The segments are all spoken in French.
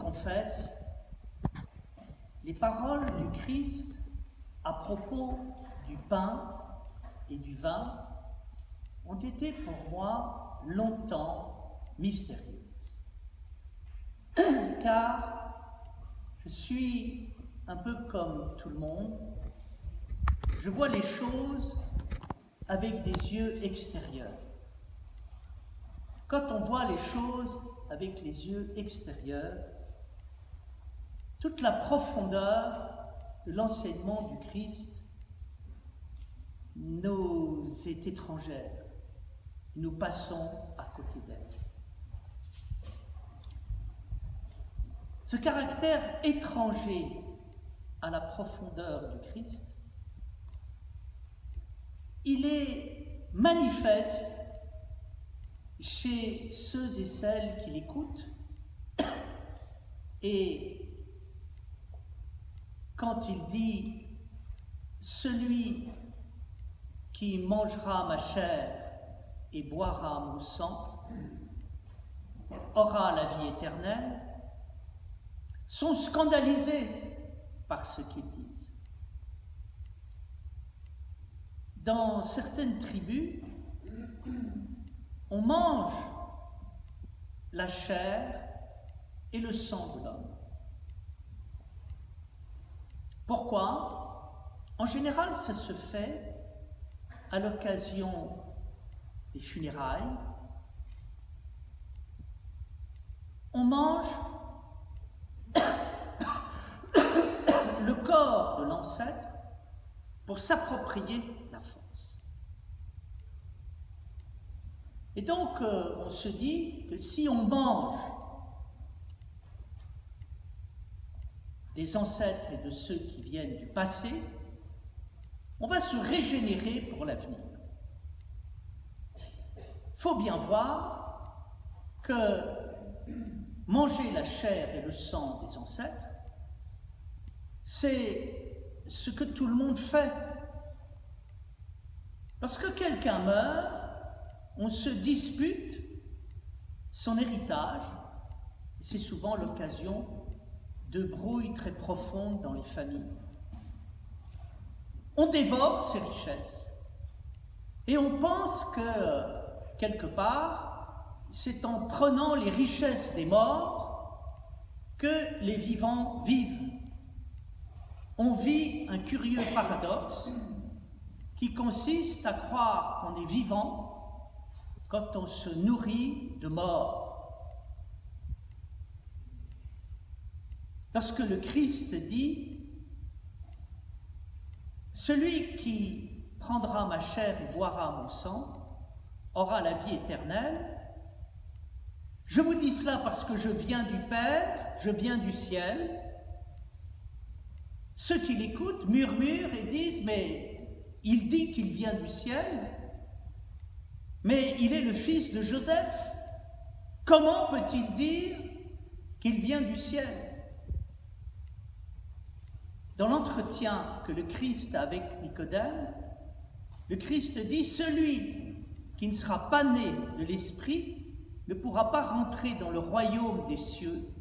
confesse, les paroles du Christ à propos du pain et du vin ont été pour moi longtemps mystérieuses. Car je suis un peu comme tout le monde, je vois les choses avec des yeux extérieurs. Quand on voit les choses avec les yeux extérieurs, toute la profondeur de l'enseignement du Christ nous est étrangère. Nous passons à côté d'elle. Ce caractère étranger à la profondeur du Christ, il est manifeste chez ceux et celles qui l'écoutent, et quand il dit « Celui qui mangera ma chair et boira mon sang aura la vie éternelle », sont scandalisés par ce qu'ils disent. Dans certaines tribus, on mange la chair et le sang de l'homme. Pourquoi? En général, ça se fait à l'occasion des funérailles. On mange le corps de l'ancêtre pour s'approprier la force. Et donc, on se dit que si on mange des ancêtres et de ceux qui viennent du passé, on va se régénérer pour l'avenir. Il faut bien voir que manger la chair et le sang des ancêtres, c'est ce que tout le monde fait. Lorsque quelqu'un meurt, on se dispute son héritage. C'est souvent l'occasion de brouilles très profondes dans les familles. On dévore ses richesses et on pense que, quelque part, c'est en prenant les richesses des morts que les vivants vivent. On vit un curieux paradoxe qui consiste à croire qu'on est vivant quand on se nourrit de morts. Lorsque le Christ dit « Celui qui prendra ma chair et boira mon sang aura la vie éternelle », je vous dis cela parce que je viens du Père, je viens du ciel. Ceux qui l'écoutent murmurent et disent « Mais il dit qu'il vient du ciel, mais il est le fils de Joseph. Comment peut-il dire qu'il vient du ciel ?» Dans l'entretien que le Christ a avec Nicodème, le Christ dit « Celui qui ne sera pas né de l'Esprit ne pourra pas rentrer dans le royaume des cieux.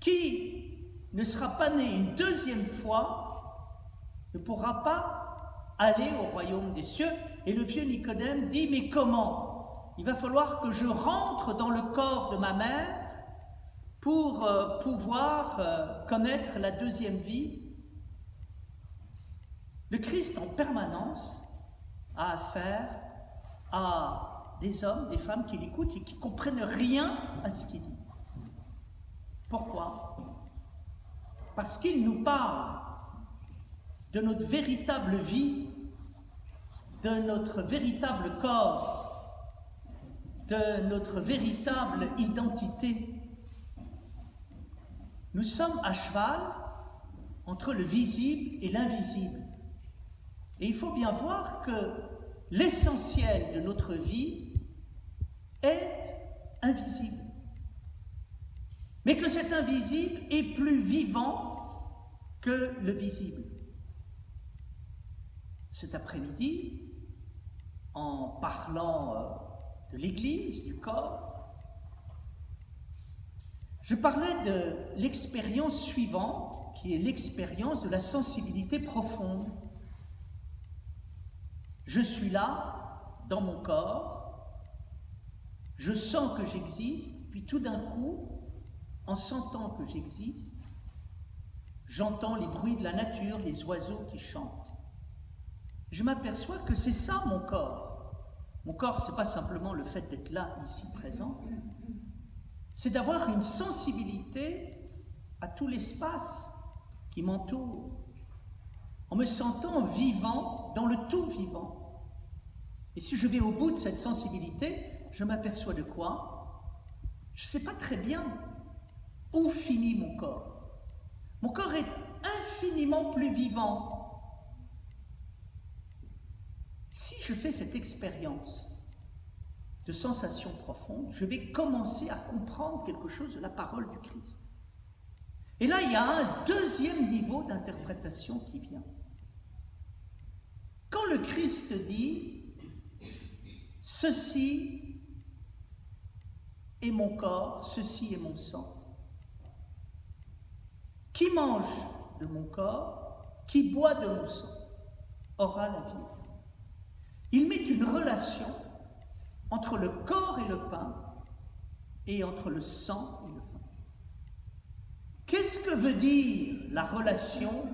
Qui ne sera pas né une deuxième fois ne pourra pas aller au royaume des cieux. » Et le vieux Nicodème dit « Mais comment? Il va falloir que je rentre dans le corps de ma mère pour pouvoir connaître la deuxième vie. » Le Christ, en permanence, a affaire à des hommes, des femmes qui l'écoutent et qui ne comprennent rien à ce qu'il dit. Pourquoi? Parce qu'il nous parle de notre véritable vie, de notre véritable corps, de notre véritable identité. Nous sommes à cheval entre le visible et l'invisible. Et il faut bien voir que l'essentiel de notre vie est invisible. Mais que cet invisible est plus vivant que le visible. Cet après-midi, en parlant de l'Église, du corps, Je parlais de l'expérience suivante, qui est l'expérience de la sensibilité profonde. Je suis là, dans mon corps, je sens que j'existe, puis tout d'un coup, en sentant que j'existe, j'entends les bruits de la nature, les oiseaux qui chantent. Je m'aperçois que c'est ça mon corps. Mon corps, ce n'est pas simplement le fait d'être là, ici, présent. C'est d'avoir une sensibilité à tout l'espace qui m'entoure, en me sentant vivant dans le tout vivant. Et si je vais au bout de cette sensibilité, je m'aperçois de quoi? Je ne sais pas très bien où finit mon corps. Mon corps est infiniment plus vivant. Si je fais cette expérience de sensation profonde, je vais commencer à comprendre quelque chose de la parole du Christ. Et là, il y a un deuxième niveau d'interprétation qui vient. Quand le Christ dit « Ceci est mon corps, ceci est mon sang », qui mange de mon corps, qui boit de mon sang, aura la vie. Il met une relation entre le corps et le pain, et entre le sang et le vin. Qu'est-ce que veut dire la relation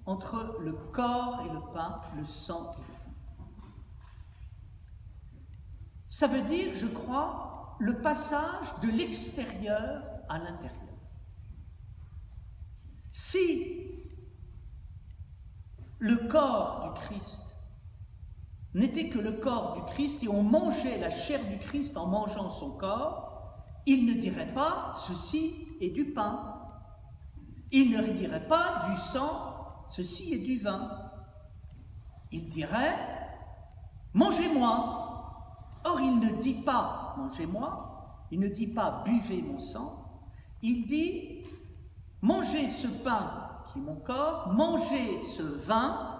entre le corps et le pain, le sang et le vin? Ça veut dire, je crois, le passage de l'extérieur à l'intérieur. Si le corps du Christ n'était que le corps du Christ et on mangeait la chair du Christ en mangeant son corps, il ne dirait pas « ceci est du pain ». Il ne dirait pas du sang « ceci est du vin ». Il dirait « mangez-moi ». Or, il ne dit pas « mangez-moi », il ne dit pas « buvez mon sang », il dit « mangez ce pain qui est mon corps, mangez ce vin,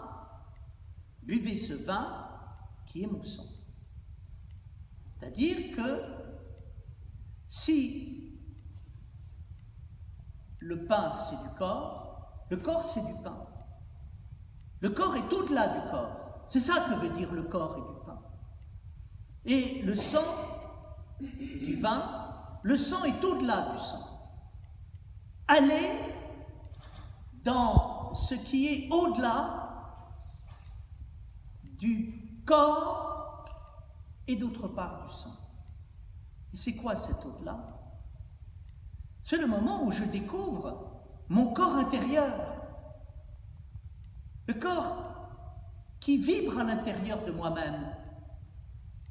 buvez ce vin qui est mon sang ». C'est-à-dire que si le pain c'est du corps, le corps c'est du pain. Le corps est au-delà du corps. C'est ça que veut dire le corps et du pain. Et le sang et du vin, le sang est au-delà du sang. Allez dans ce qui est au-delà du corps et d'autre part du sang. Et c'est quoi cet au-delà? C'est le moment où je découvre mon corps intérieur, le corps qui vibre à l'intérieur de moi-même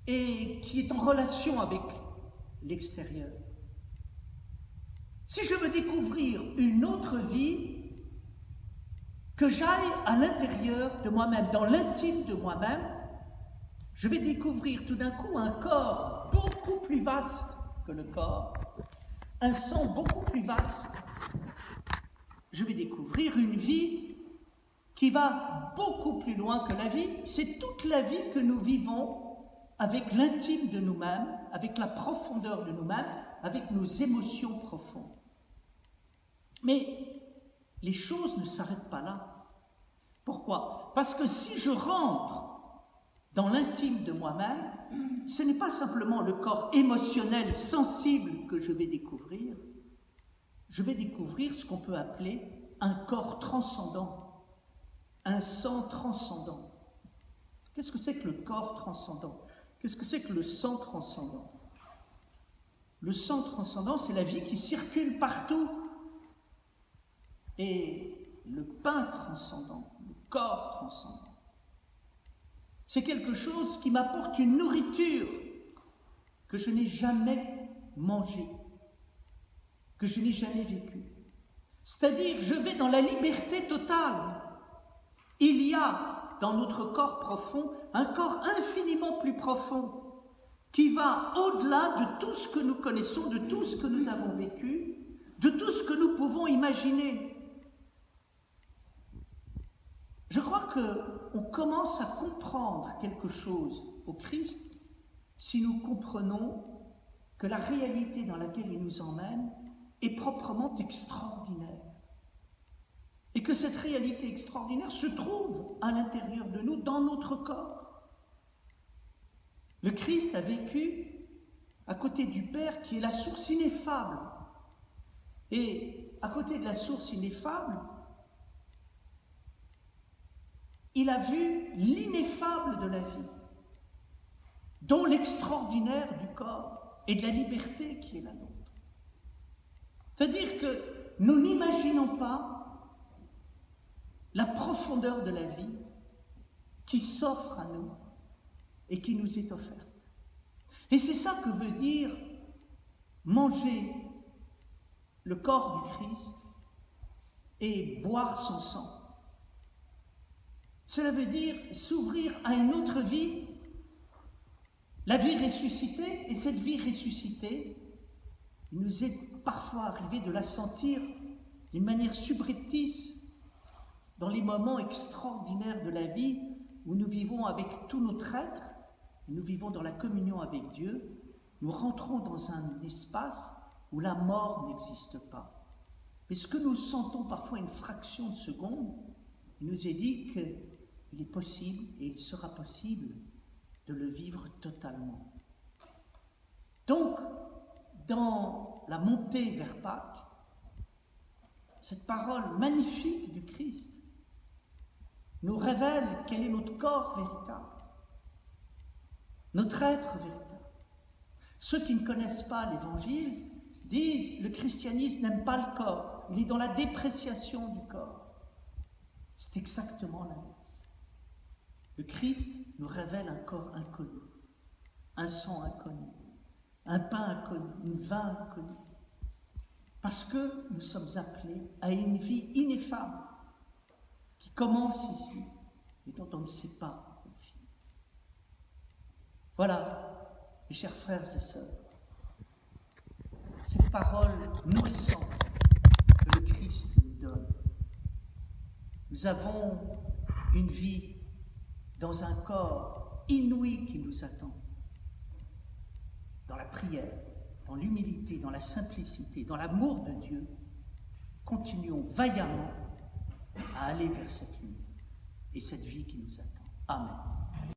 et qui est en relation avec l'extérieur. Si je veux découvrir une autre vie, que j'aille à l'intérieur de moi-même, dans l'intime de moi-même, je vais découvrir tout d'un coup un corps beaucoup plus vaste que le corps, un sang beaucoup plus vaste. Je vais découvrir une vie qui va beaucoup plus loin que la vie. C'est toute la vie que nous vivons avec l'intime de nous-mêmes, avec la profondeur de nous-mêmes, avec nos émotions profondes. Mais les choses ne s'arrêtent pas là. Pourquoi? Parce que si je rentre dans l'intime de moi-même, ce n'est pas simplement le corps émotionnel, sensible que je vais découvrir ce qu'on peut appeler un corps transcendant, un sang transcendant. Qu'est-ce que c'est que le corps transcendant? Qu'est-ce que c'est que le sang transcendant? Le sang transcendant, c'est la vie qui circule partout. Et le pain transcendant, le corps transcendant, c'est quelque chose qui m'apporte une nourriture que je n'ai jamais mangée, que je n'ai jamais vécue. C'est-à-dire, je vais dans la liberté totale. Il y a dans notre corps profond un corps infiniment plus profond qui va au-delà de tout ce que nous connaissons, de tout ce que nous avons vécu, de tout ce que nous pouvons imaginer. Je crois qu'on commence à comprendre quelque chose au Christ si nous comprenons que la réalité dans laquelle il nous emmène est proprement extraordinaire. Et que cette réalité extraordinaire se trouve à l'intérieur de nous, dans notre corps. Le Christ a vécu à côté du Père qui est la source ineffable. Et à côté de la source ineffable, il a vu l'ineffable de la vie, dont l'extraordinaire du corps et de la liberté qui est la nôtre. C'est-à-dire que nous n'imaginons pas la profondeur de la vie qui s'offre à nous et qui nous est offerte. Et c'est ça que veut dire manger le corps du Christ et boire son sang. Cela veut dire s'ouvrir à une autre vie, la vie ressuscitée, et cette vie ressuscitée, il nous est parfois arrivé de la sentir d'une manière subreptice dans les moments extraordinaires de la vie où nous vivons avec tout notre être, nous vivons dans la communion avec Dieu, nous rentrons dans un espace où la mort n'existe pas. Mais ce que nous sentons parfois une fraction de seconde, il nous est dit qu'il est possible et il sera possible de le vivre totalement. Donc, dans la montée vers Pâques, cette parole magnifique du Christ nous révèle quel est notre corps véritable, notre être véritable. Ceux qui ne connaissent pas l'Évangile disent le christianisme n'aime pas le corps, il est dans la dépréciation du corps. C'est exactement l'inverse. Le Christ nous révèle un corps inconnu, un sang inconnu, un pain inconnu, un vin inconnu. Parce que nous sommes appelés à une vie ineffable qui commence ici et dont on ne sait pas où elle finit. Voilà, mes chers frères et sœurs, cette parole nourrissante que le Christ nous donne. Nous avons une vie dans un corps inouï qui nous attend. Dans la prière, dans l'humilité, dans la simplicité, dans l'amour de Dieu, continuons vaillamment à aller vers cette lumière et cette vie qui nous attend. Amen.